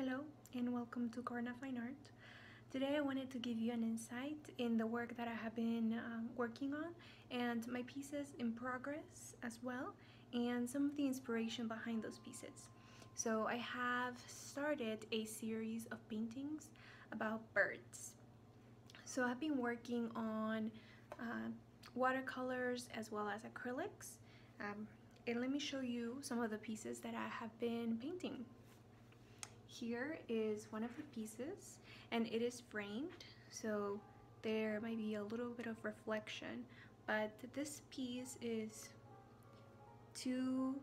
Hello and welcome to Corner Fine Art. Today I wanted to give you an insight in the work that I have been working on and my pieces in progress as well, and some of the inspiration behind those pieces. So I have started a series of paintings about birds. So I've been working on watercolors as well as acrylics, and let me show you some of the pieces that I have been painting. Here is one of the pieces, and it is framed, so there might be a little bit of reflection, but this piece is two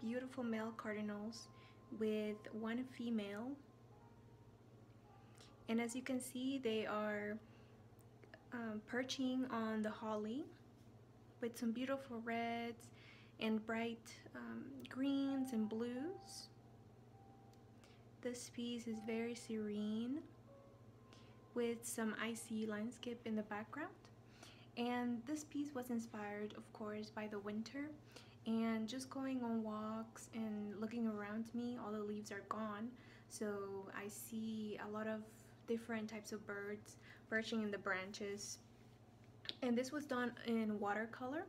beautiful male cardinals with one female, and as you can see they are perching on the holly with some beautiful reds and bright greens and blues. This piece is very serene with some icy landscape in the background, and this piece was inspired of course by the winter and just going on walks and looking around me. All the leaves are gone, so I see a lot of different types of birds perching in the branches, and this was done in watercolor.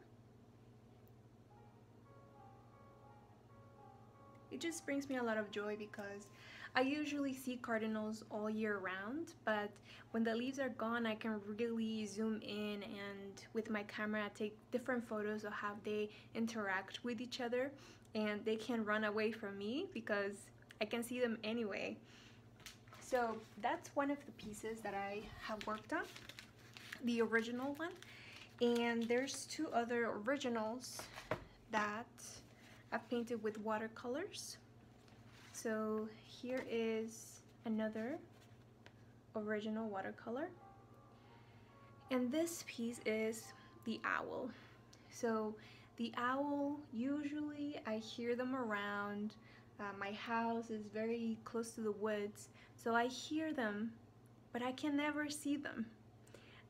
It just brings me a lot of joy because I usually see cardinals all year round, but when the leaves are gone I can really zoom in and with my camera take different photos of how they interact with each other, and they can run away from me because I can see them anyway. So that's one of the pieces that I have worked on, the original one, and there's two other originals that I've painted with watercolors. So here is another original watercolor, and this piece is the owl. So the owl, usually I hear them around. My house is very close to the woods, so I hear them, but I can never see them.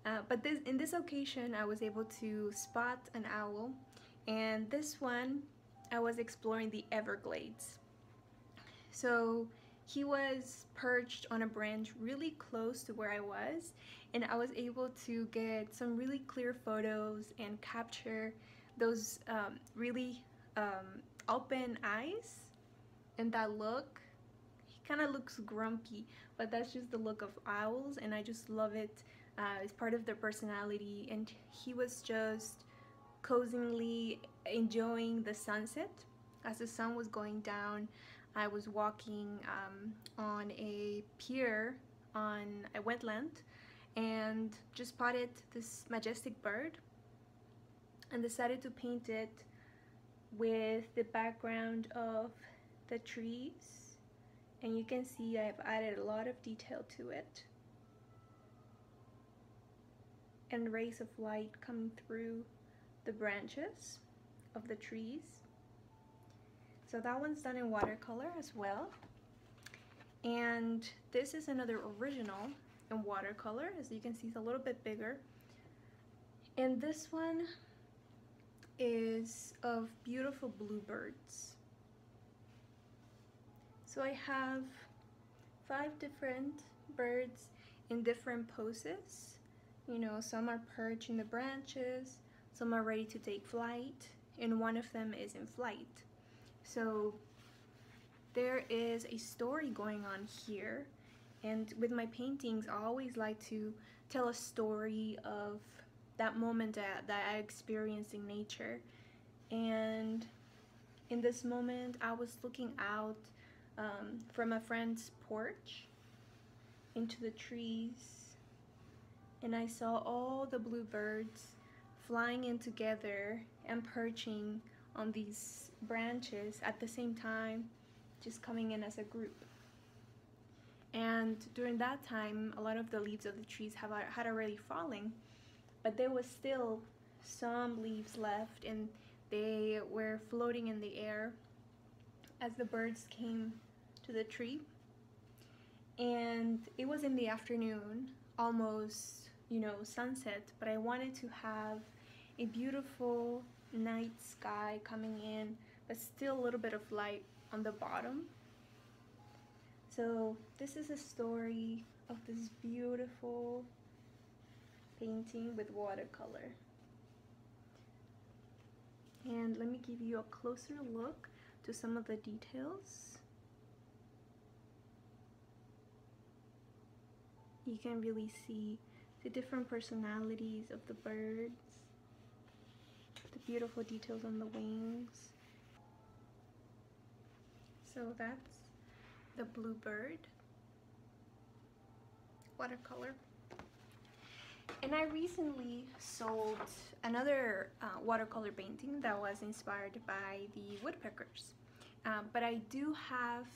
But in this occasion I was able to spot an owl, and this one I was exploring the Everglades. So he was perched on a branch really close to where I was, and I was able to get some really clear photos and capture those really open eyes and that look. He kind of looks grumpy, but that's just the look of owls, and I just love it. It's part of their personality, and he was just cozily enjoying the sunset. As the sun was going down, I was walking on a pier on a wetland and just spotted this majestic bird and decided to paint it with the background of the trees, and you can see I've added a lot of detail to it and rays of light coming through the branches of the trees. So that one's done in watercolor as well, and this is another original in watercolor. As you can see, it's a little bit bigger, and this one is of beautiful bluebirds. So I have 5 different birds in different poses. You know, some are perched in the branches, some are ready to take flight, and one of them is in flight. So there is a story going on here, and with my paintings I always like to tell a story of that moment that I experienced in nature. And in this moment I was looking out from a friend's porch into the trees, and I saw all the bluebirds flying in together and perching on these branches at the same time, just coming in as a group. And during that time a lot of the leaves of the trees had already fallen, but there was still some leaves left, and they were floating in the air as the birds came to the tree. And it was in the afternoon, almost, you know, sunset, but I wanted to have a beautiful night sky coming in, but still a little bit of light on the bottom. So this is a story of this beautiful painting with watercolor. And let me give you a closer look to some of the details. You can really see the different personalities of the birds, the beautiful details on the wings. So that's the bluebird watercolor. And I recently sold another watercolor painting that was inspired by the woodpeckers. But I do have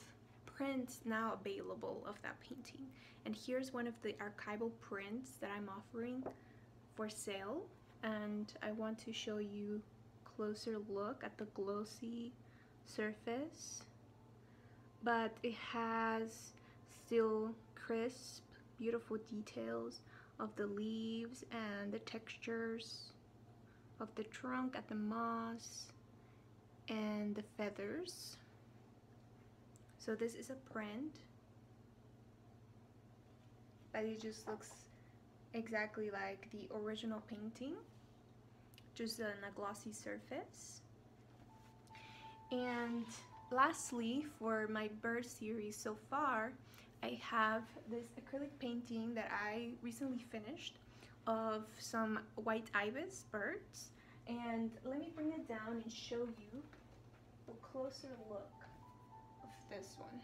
prints now available of that painting. And here's one of the archival prints that I'm offering for sale. And I want to show you a closer look at the glossy surface. But it has still crisp, beautiful details of the leaves and the textures of the trunk at the moss and the feathers. So this is a print, but it just looks exactly like the original painting, just on a glossy surface. And lastly, for my bird series so far, I have this acrylic painting that I recently finished of some white ibis birds. And let me bring it down and show you a closer look of this one.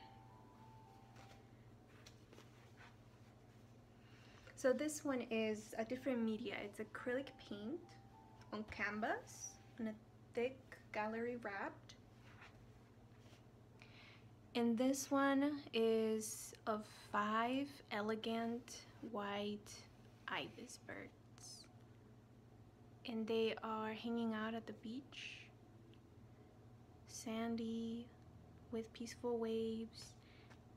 So this one is a different media. It's acrylic paint on canvas on a thick gallery wrapped. And this one is of 5 elegant white ibis birds. And they are hanging out at the beach, sandy, with peaceful waves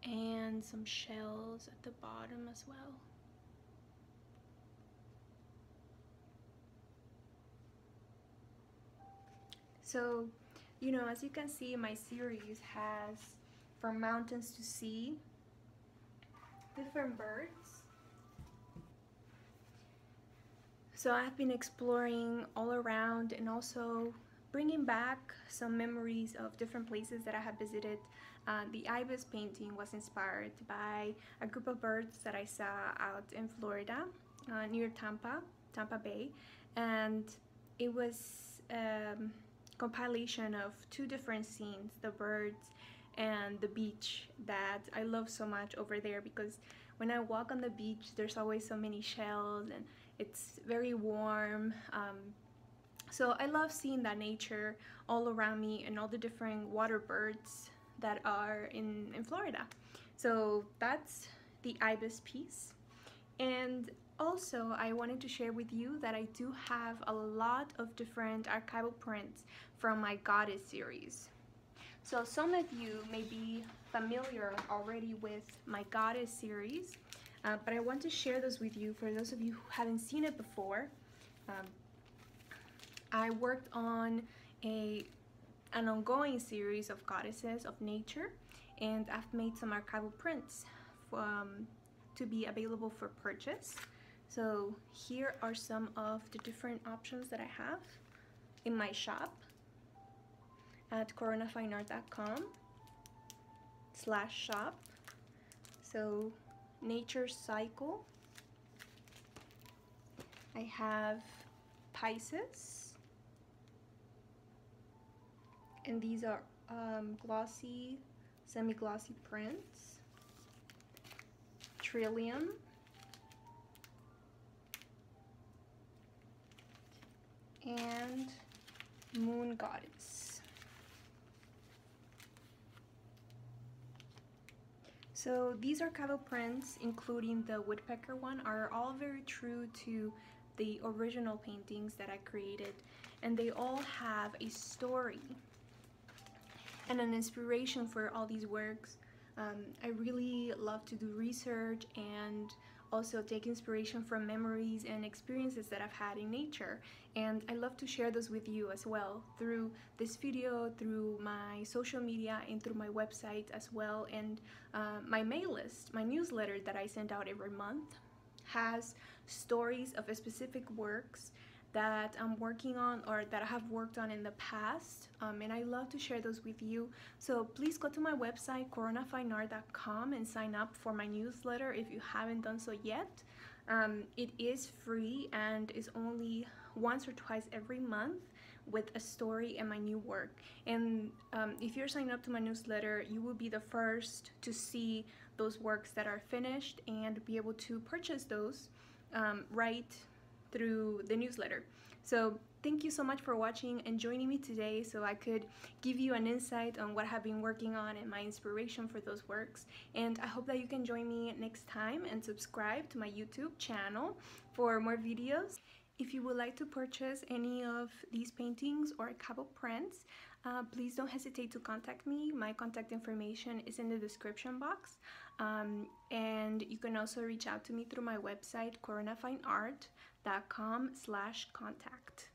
and some shells at the bottom as well. So, you know, as you can see, my series has from mountains to sea, different birds. So I've been exploring all around and also bringing back some memories of different places that I have visited. The Ibis painting was inspired by a group of birds that I saw out in Florida, near Tampa Bay, and it was compilation of 2 different scenes, the birds and the beach, that I love so much over there, because when I walk on the beach there's always so many shells and it's very warm. So I love seeing that nature all around me and all the different water birds that are in Florida. So that's the Ibis piece. And also I wanted to share with you that I do have a lot of different archival prints from my Goddess series. So some of you may be familiar already with my Goddess series, but I want to share those with you for those of you who haven't seen it before. I worked on an ongoing series of goddesses of nature, and I've made some archival prints to be available for purchase. So here are some of the different options that I have in my shop at coronafineart.com/shop. So Nature Cycle, I have Pisces, and these are glossy, semi-glossy prints. Trillium, and Moon Goddess. So these archival prints, including the woodpecker one, are all very true to the original paintings that I created, and they all have a story and an inspiration for all these works. I really love to do research and also take inspiration from memories and experiences that I've had in nature. And I love to share those with you as well through this video, through my social media, and through my website as well. And my mail list, my newsletter that I send out every month, has stories of specific works that I'm working on or that I have worked on in the past, and I love to share those with you. So please go to my website, coronafineart.com, and sign up for my newsletter if you haven't done so yet. It is free and is only once or twice every month with a story and my new work. And if you're signed up to my newsletter, you will be the first to see those works that are finished and be able to purchase those right through the newsletter. So thank you so much for watching and joining me today so I could give you an insight on what I've been working on and my inspiration for those works. And I hope that you can join me next time and subscribe to my YouTube channel for more videos. If you would like to purchase any of these paintings or Archival prints, please don't hesitate to contact me. My contact information is in the description box. And you can also reach out to me through my website, coronafineart.com/contact.